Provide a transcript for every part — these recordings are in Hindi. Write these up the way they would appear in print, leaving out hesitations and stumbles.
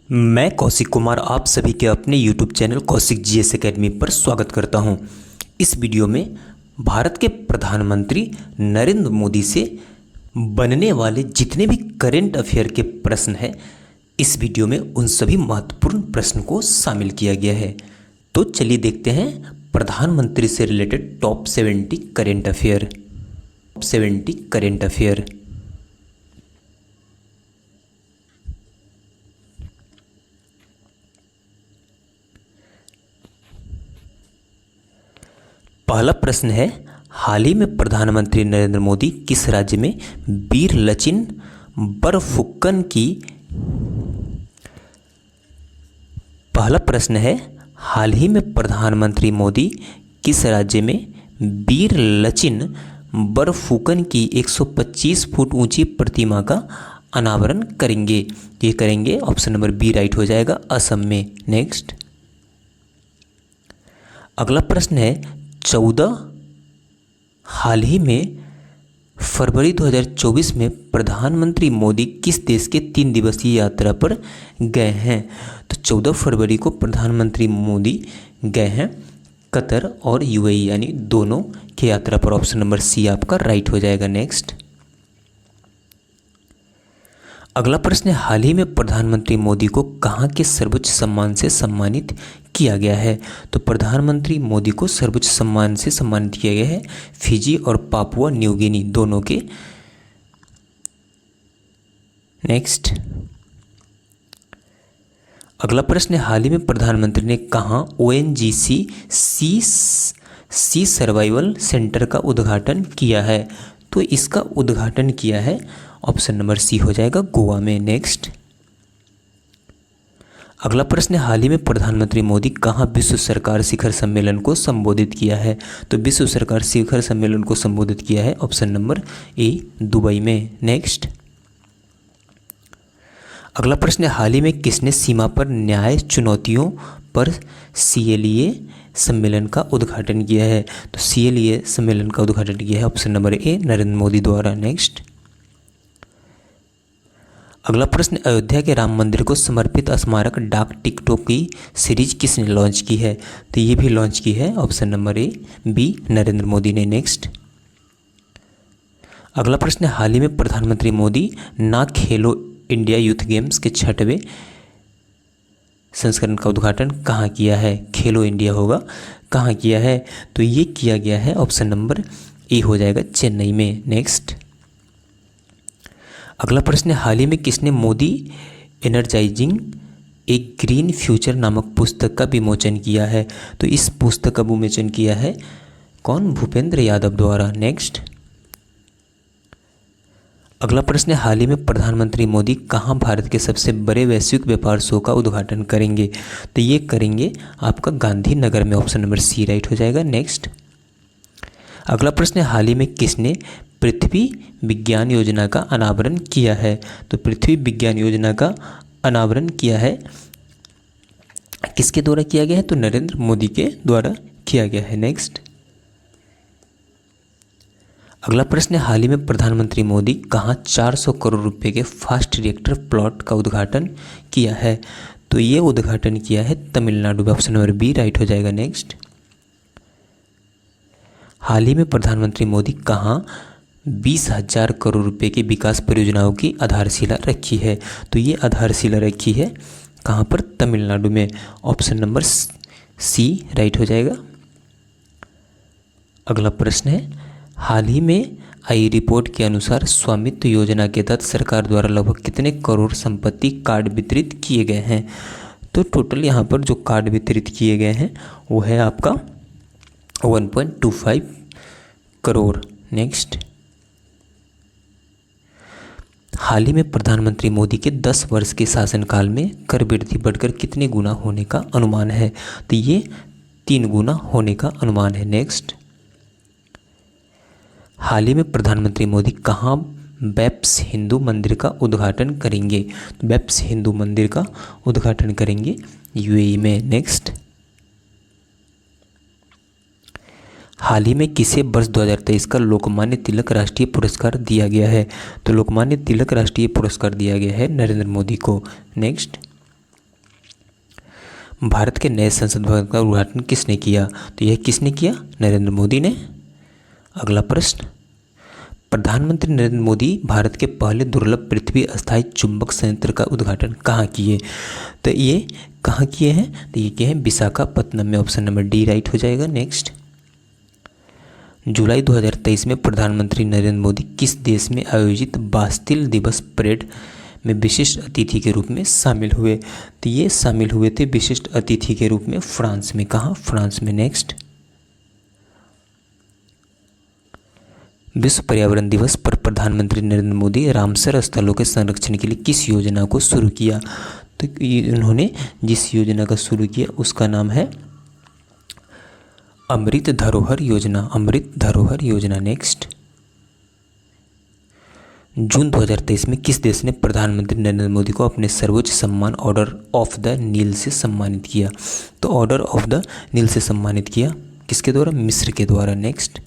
मैं कौशिक कुमार आप सभी के अपने YouTube channel Kaushik GS academy पर स्वागत करता हूं। इस वीडियो में भारत के प्रधानमंत्री नरेंद्र मोदी से बनने वाले जितने भी करेंट अफेयर के प्रश्न हैं, इस वीडियो में उन सभी महत्वपूर्ण प्रश्न को शामिल किया गया है। तो चलिए देखते हैं प्रधानमंत्री से रिलेटेड टॉप 70 करेंट अफेयर। पहला प्रश्न है, हाल ही में प्रधानमंत्री नरेंद्र मोदी किस राज्य में वीर लचिन बरफुकन की पहला प्रश्न है, हाल ही में प्रधानमंत्री मोदी किस राज्य में वीर लचिन बरफुकन की 125 फुट ऊंची प्रतिमा का अनावरण करेंगे? ये करेंगे, ऑप्शन नंबर बी राइट हो जाएगा, असम में। नेक्स्ट, अगला प्रश्न है, 14 हाल ही में फरवरी 2024 में प्रधानमंत्री मोदी किस देश के 3 दिवसीय यात्रा पर गए हैं? तो 14 फरवरी को प्रधानमंत्री मोदी गए हैं कतर और यूएई, यानी दोनों की यात्रा पर। ऑप्शन नंबर सी आपका राइट हो जाएगा। नेक्स्ट, अगला प्रश्न है, हाल ही में प्रधानमंत्री मोदी को कहाँ के सर्वोच्च सम्मान से सम्मानित किया गया है? तो प्रधानमंत्री मोदी को सर्वोच्च सम्मान से सम्मानित किया गया है फिजी और पापुआ न्यू गिनी दोनों के। नेक्स्ट, अगला प्रश्न है, हाल ही में प्रधानमंत्री ने कहाँ ONGC सी सर्वाइवल सेंटर का उद्घाटन किया है? तो इसका उद्घाटन किया है, ऑप्शन नंबर सी हो जाएगा, गोवा में। नेक्स्ट, अगला प्रश्न है, हाल ही में प्रधानमंत्री मोदी कहाँ विश्व सरकार शिखर सम्मेलन को संबोधित किया है? तो विश्व सरकार शिखर सम्मेलन को संबोधित किया है, ऑप्शन नंबर ए, दुबई में। नेक्स्ट, अगला प्रश्न है, हाल ही में किसने सीमा पर न्याय चुनौतियों पर CLEA सम्मेलन का उद्घाटन किया है? तो CLEA सम्मेलन का उद्घाटन किया है, ऑप्शन नंबर ए, नरेंद्र मोदी द्वारा। नेक्स्ट, अगला प्रश्न, अयोध्या के राम मंदिर को समर्पित स्मारक डाक टिकटों की सीरीज किसने लॉन्च की है? तो ये भी लॉन्च की है, option number A, B, Narendra Modi ने। नेक्स्ट, अगला प्रश्न, हाल ही में प्रधानमंत्री मोदी ना खेलो इंडिया यूथ गेम्स के 6वें संस्करण का उद्घाटन कहाँ किया है? खेलो इंडिया होगा, कहाँ किया है? तो ये किया गया है, ऑप्शन नंबर ए हो जाएगा, चेन्नई में। नेक्स्ट, अगला प्रश्न है, हाल ही में किसने मोदी एनर्जाइजिंग ए ग्रीन फ्यूचर नामक पुस्तक का विमोचन किया है? तो इस पुस्तक का विमोचन किया है कौन? भूपेंद्र यादव द्वारा। नेक्स्ट, अगला प्रश्न है, हाल ही में प्रधानमंत्री मोदी कहाँ भारत के सबसे बड़े वैश्विक व्यापार शो का उद्घाटन करेंगे? तो ये करेंगे आपका गांधीनगर में, ऑप्शन नंबर सी राइट हो जाएगा। नेक्स्ट, अगला प्रश्न है, हाल ही में किसने पृथ्वी विज्ञान योजना का अनावरण किया है? तो पृथ्वी विज्ञान योजना का अनावरण किया है, किसके द्वारा किया गया है? तो नरेंद्र मोदी के द्वारा किया गया है। नेक्स्ट, अगला प्रश्न है, हाल ही में प्रधानमंत्री मोदी कहाँ 400 करोड़ रुपए के फास्ट रिएक्टर प्लॉट का उद्घाटन किया है? तो ये उद्घाटन किया है तमिलनाडु में, ऑप्शन नंबर बी राइट हो जाएगा। नेक्स्ट, हाल ही में प्रधानमंत्री मोदी कहाँ 20,000 करोड़ रुपए की विकास परियोजनाओं की आधारशिला रखी है? तो ये आधारशिला रखी है कहाँ पर? तमिलनाडु में, ऑप्शन नंबर सी राइट हो जाएगा। अगला प्रश्न है, हाल ही में आई रिपोर्ट के अनुसार स्वामित्व योजना के तहत सरकार द्वारा लगभग कितने करोड़ संपत्ति कार्ड वितरित किए गए हैं? तो टोटल यहाँ पर जो कार्ड वितरित किए गए हैं वो है आपका 1.25 करोड़। नेक्स्ट, हाल ही में प्रधानमंत्री मोदी के 10 वर्ष के शासनकाल में कर वृद्धि बढ़कर कितने गुना होने का अनुमान है? तो ये 3 गुना होने का अनुमान है। नेक्स्ट, हाल ही में प्रधानमंत्री मोदी कहाँ बेप्स हिंदू मंदिर का उद्घाटन करेंगे? तो बेप्स हिंदू मंदिर का उद्घाटन करेंगे यूएई में। नेक्स्ट, हाल ही में किसे वर्ष 2023 का लोकमान्य तिलक राष्ट्रीय पुरस्कार दिया गया है? तो लोकमान्य तिलक राष्ट्रीय पुरस्कार दिया गया है नरेंद्र मोदी को। नेक्स्ट, भारत के नए संसद भवन का उद्घाटन किसने किया? तो यह किसने किया? नरेंद्र मोदी ने। अगला प्रश्न, प्रधानमंत्री नरेंद्र मोदी भारत के पहले दुर्लभ पृथ्वी अस्थायी चुंबक संयंत्र का उद्घाटन कहाँ किए? तो ये कहाँ किए हैं? तो ये किए हैं विशाखापत्तनम में। ऑप्शन नंबर डी राइट हो जाएगा। नेक्स्ट, जुलाई 2023 में प्रधानमंत्री नरेंद्र मोदी किस देश में आयोजित बास्तिल दिवस परेड में विशिष्ट अतिथि के रूप में शामिल हुए? तो ये शामिल हुए थे विशिष्ट अतिथि के रूप में फ्रांस में। कहाँ? फ्रांस में। नेक्स्ट, विश्व पर्यावरण दिवस पर प्रधानमंत्री नरेंद्र मोदी रामसर स्थलों के संरक्षण के लिए किस योजना को शुरू किया? तो उन्होंने जिस योजना का शुरू किया उसका नाम है अमृत धरोहर योजना। अमृत धरोहर योजना। नेक्स्ट, जून 2023 में किस देश ने प्रधानमंत्री नरेंद्र मोदी को अपने सर्वोच्च सम्मान ऑर्डर ऑफ द नील से सम्मानित किया? तो ऑर्डर ऑफ द नील से सम्मानित किया किसके द्वारा? मिस्र के द्वारा। नेक्स्ट,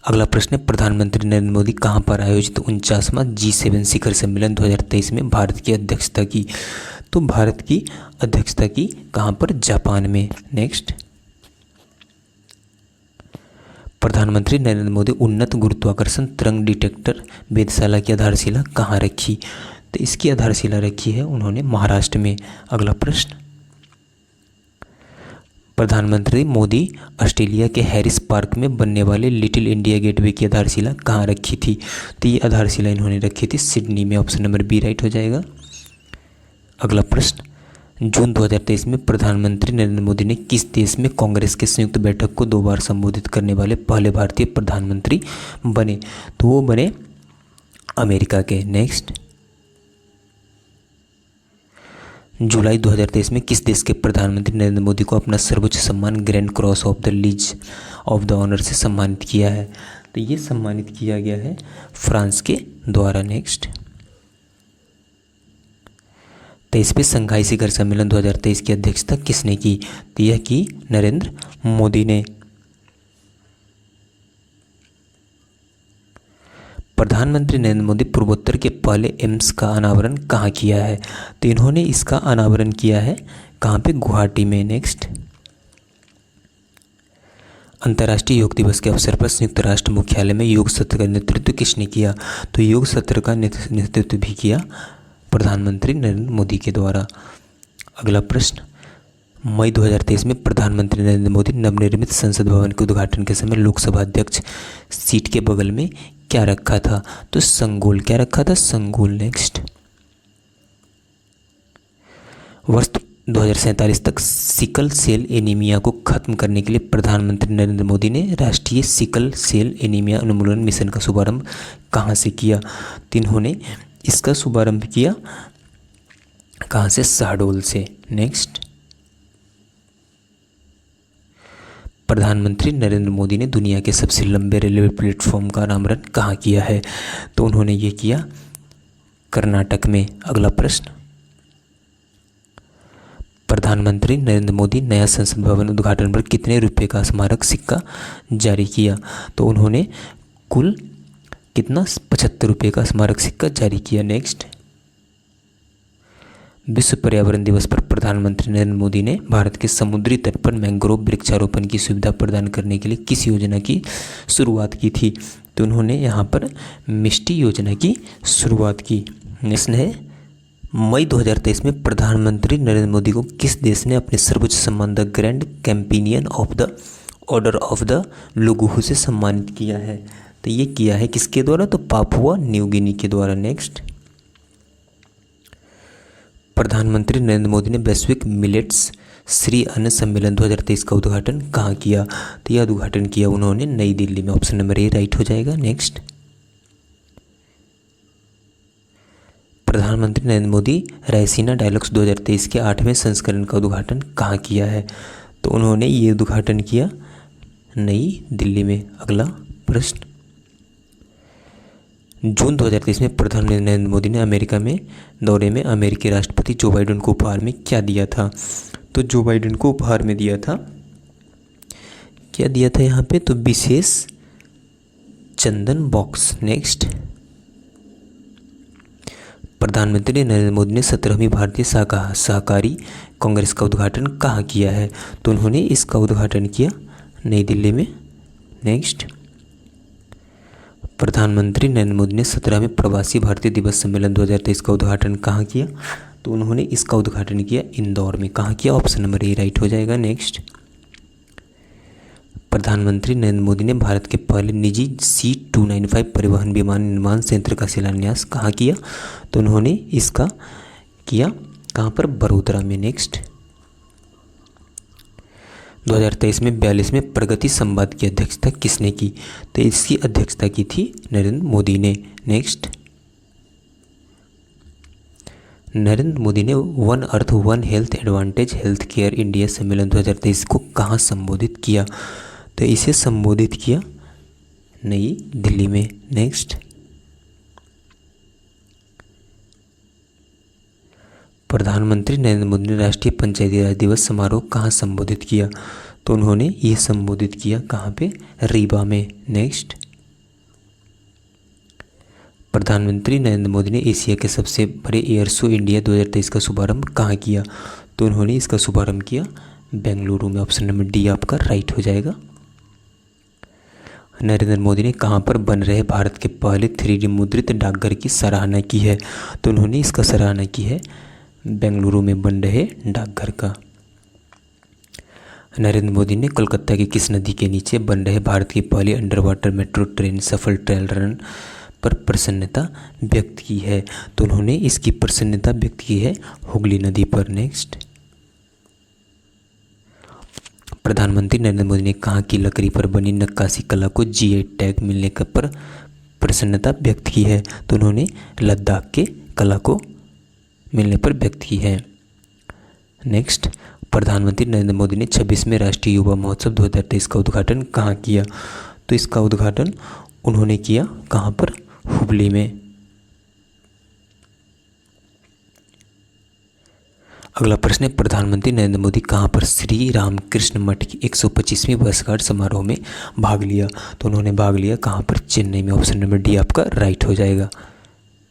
अगला प्रश्न है, प्रधानमंत्री नरेंद्र मोदी कहाँ पर आयोजित 49वां G7 शिखर सम्मेलन 2023 में भारत की अध्यक्षता की? तो भारत की अध्यक्षता की कहाँ पर? जापान में। नेक्स्ट, प्रधानमंत्री नरेंद्र मोदी उन्नत गुरुत्वाकर्षण तरंग डिटेक्टर वेधशाला की आधारशिला कहाँ रखी? तो इसकी आधारशिला रखी है उन्होंने महाराष्ट्र में। अगला प्रश्न, प्रधानमंत्री मोदी ऑस्ट्रेलिया के हैरिस पार्क में बनने वाले लिटिल इंडिया गेटवे की आधारशिला कहाँ रखी थी? तो ये आधारशिला इन्होंने रखी थी सिडनी में। ऑप्शन नंबर बी राइट हो जाएगा। अगला प्रश्न, जून 2023 में प्रधानमंत्री नरेंद्र मोदी ने किस देश में कांग्रेस के संयुक्त बैठक को 2 बार संबोधित करने वाले पहले भारतीय प्रधानमंत्री बने? तो वो बने अमेरिका के। नेक्स्ट, जुलाई 2023 में किस देश के प्रधानमंत्री नरेंद्र मोदी को अपना सर्वोच्च सम्मान grand cross of the legion of the honour से सम्मानित किया है? तो ये सम्मानित किया गया है फ्रांस के द्वारा। नेक्स्ट, 23वें संघाई शिखर सम्मेलन 2023 की अध्यक्षता किसने की? तो यह की नरेंद्र मोदी ने। प्रधानमंत्री नरेंद्र मोदी पूर्वोत्तर के पहले एम्स का अनावरण कहाँ किया है? तो इन्होंने इसका अनावरण किया है कहाँ पे? गुवाहाटी में। नेक्स्ट, अंतर्राष्ट्रीय योग दिवस के अवसर पर संयुक्त राष्ट्र मुख्यालय में योग सत्र का नेतृत्व किसने किया? तो योग सत्र का नेतृत्व भी किया प्रधानमंत्री नरेंद्र मोदी के द्वारा। अगला प्रश्न, मई 2023 में प्रधानमंत्री नरेंद्र मोदी नवनिर्मित संसद भवन के उद्घाटन के समय लोकसभा अध्यक्ष सीट के बगल में क्या रखा था? तो संगोल। क्या रखा था? संगोल। नेक्स्ट, वर्ष 2047 तक सिकल सेल एनीमिया को खत्म करने के लिए प्रधानमंत्री नरेंद्र मोदी ने राष्ट्रीय सिकल सेल एनीमिया उन्मूलन मिशन का शुभारंभ कहाँ से किया? तो इन्होंने इसका शुभारंभ किया कहाँ से? शहडोल से। नेक्स्ट, प्रधानमंत्री नरेंद्र मोदी ने दुनिया के सबसे लंबे रेलवे प्लेटफॉर्म का अनावरण कहाँ किया है? तो उन्होंने ये किया कर्नाटक में। अगला प्रश्न, प्रधानमंत्री नरेंद्र मोदी नया संसद भवन उद्घाटन पर कितने रुपए का स्मारक सिक्का जारी किया? तो उन्होंने कुल कितना? 75 रुपये का स्मारक सिक्का जारी किया। नेक्स्ट, विश्व पर्यावरण दिवस पर प्रधानमंत्री नरेंद्र मोदी ने भारत के समुद्री तट पर मैंग्रोव वृक्षारोपण की सुविधा प्रदान करने के लिए किस योजना की शुरुआत की थी? तो उन्होंने यहाँ पर मिष्टी योजना की शुरुआत की। नेक्स्ट है, मई 2023 में प्रधानमंत्री नरेंद्र मोदी को किस देश ने अपने सर्वोच्च सम्मान the grand companion of the order of the Logohu से सम्मानित किया है? तो ये किया है किसके द्वारा? तो पापुआ न्यू गिनी के द्वारा। नेक्स्ट, प्रधानमंत्री नरेंद्र मोदी ने वैश्विक मिलेट्स श्री अन्न सम्मेलन 2023 का उद्घाटन कहाँ किया? तो यह उद्घाटन किया उन्होंने नई दिल्ली में। ऑप्शन नंबर ए राइट हो जाएगा। नेक्स्ट, प्रधानमंत्री नरेंद्र मोदी रायसीना डायलॉग्स 2023 के 8वें संस्करण का उद्घाटन कहाँ किया है? तो उन्होंने ये उद्घाटन किया नई दिल्ली में। अगला प्रश्न, जून 2023 में प्रधानमंत्री नरेंद्र मोदी ने अमेरिका में दौरे में अमेरिकी राष्ट्रपति जो बाइडेन को उपहार में क्या दिया था? तो जो बाइडेन को उपहार में दिया था, क्या दिया था यहाँ पे? तो विशेष चंदन बॉक्स। नेक्स्ट, प्रधानमंत्री नरेंद्र मोदी ने 17वीं भारतीय सहकारी कांग्रेस का उद्घाटन कहाँ किया है? तो उन्होंने इसका उद्घाटन किया नई दिल्ली में। नेक्स्ट, प्रधानमंत्री नरेंद्र मोदी ने 17वें प्रवासी भारतीय दिवस सम्मेलन 2023 का उद्घाटन कहाँ किया? तो उन्होंने इसका उद्घाटन किया इंदौर में। कहाँ किया? ऑप्शन नंबर ए राइट हो जाएगा। नेक्स्ट, प्रधानमंत्री नरेंद्र मोदी ने भारत के पहले निजी C295 परिवहन विमान निर्माण संयंत्र का शिलान्यास कहाँ किया? तो उन्होंने इसका किया कहाँ पर? बड़ोदरा में। नेक्स्ट, 2023 में 42वें प्रगति संवाद की अध्यक्षता किसने की? तो इसकी अध्यक्षता की थी नरेंद्र मोदी ने। नेक्स्ट, नरेंद्र मोदी ने one earth one health advantage health care India सम्मेलन 2023 को कहाँ संबोधित किया? तो इसे संबोधित किया नई दिल्ली में। नेक्स्ट, प्रधानमंत्री नरेंद्र मोदी ने राष्ट्रीय पंचायती राज दिवस समारोह कहाँ संबोधित किया? तो उन्होंने ये संबोधित किया कहाँ पे? रीवा में। नेक्स्ट, प्रधानमंत्री नरेंद्र मोदी ने एशिया के सबसे बड़े एयर शो इंडिया 2023 का शुभारंभ कहाँ किया? तो उन्होंने इसका शुभारंभ किया बेंगलुरु में। ऑप्शन नंबर डी आपका राइट हो जाएगा। नरेंद्र मोदी ने कहाँ पर बन रहे भारत के पहले 3D मुद्रित डाकघर की सराहना की है? तो उन्होंने इसका सराहना की है बेंगलुरु में बन रहे डाकघर का। नरेंद्र मोदी ने कोलकाता की किस नदी के नीचे बन रहे भारत की पहली अंडर वाटर मेट्रो ट्रेन सफल ट्रायल रन पर प्रसन्नता व्यक्त की है? तो उन्होंने इसकी प्रसन्नता व्यक्त की है हुगली नदी पर। नेक्स्ट, प्रधानमंत्री नरेंद्र मोदी ने कहाँ की लकड़ी पर बनी नक्काशी कला को GI टैग मिलने पर प्रसन्नता व्यक्त की है? तो उन्होंने लद्दाख के कला को मिलने पर व्यक्त की है। नेक्स्ट, प्रधानमंत्री नरेंद्र मोदी ने 26वें राष्ट्रीय युवा महोत्सव 2023 का उद्घाटन कहाँ किया? तो इसका उद्घाटन उन्होंने किया कहाँ पर? हुबली में। अगला प्रश्न है, प्रधानमंत्री नरेंद्र मोदी कहाँ पर श्री रामकृष्ण मठ की 125वीं वर्षगांठ समारोह में भाग लिया? तो उन्होंने भाग लिया कहाँ पर? चेन्नई में। ऑप्शन नंबर डी आपका राइट हो जाएगा।